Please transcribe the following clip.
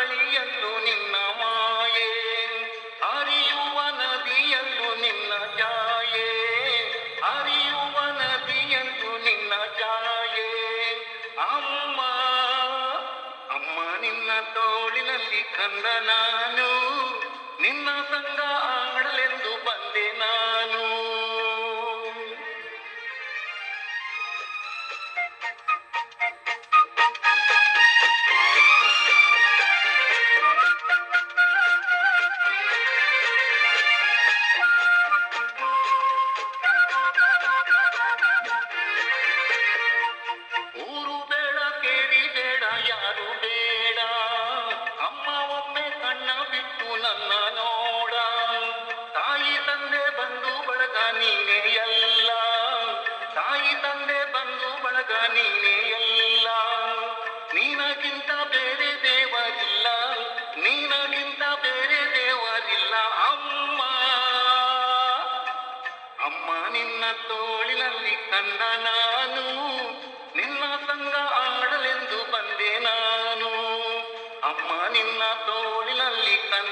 ಗಾಳಿಯಲ್ಲೂ ನಿನ್ನ ಮಾಯೆ, ಹರಿಯುವ ನದಿಯಲ್ಲೂ ನಿನ್ನ ಛಾಯೆ, ಹರಿಯುವ ನದಿಯಲ್ಲೂ ನಿನ್ನ ಛಾಯೆ. ಅಮ್ಮ ಅಮ್ಮ ನಿನ್ನ ತೋಳಿನಲ್ಲಿ ಕಂದ ನಾನು, ನಿನ್ನ ಸಂಗ ಆಡಲೆಂದು ಬಂದೆ ನಾನು. ಊರು ಬೇಡ ಕೇರಿ ಬೇಡ ಯಾರು ಬೇಡ, ಅಮ್ಮ ಒಮ್ಮೆ ಕಣ್ಣ ಬಿಟ್ಟು ನನ್ನ ನೋಡ. ತಾಯಿ ತಂದೆ ಬಂಧು ಬಳಗ ನೀನೇ ಎಲ್ಲ, ತಾಯಿ ತಂದೆ ಬಂಧು ಬಳಗ ನೀನೇ ಎಲ್ಲ. ನೀನಗಿಂತ ಬೇರೆ ದೇವರಿಲ್ಲ, ನೀನಗಿಂತ ಬೇರೆ ದೇವರಿಲ್ಲ. ಅಮ್ಮ ಅಮ್ಮ ನಿನ್ನ ತೋಳಿನಲ್ಲಿ ಕಂದ ನಾನು, ನಿನ್ನ ಸಂಗ ಆಡಲೆಂದು ಬಂದೆ ನಾನು. ಅಮ್ಮ ನಿನ್ನ ತೋಳಿನಲ್ಲಿ ಕಂದ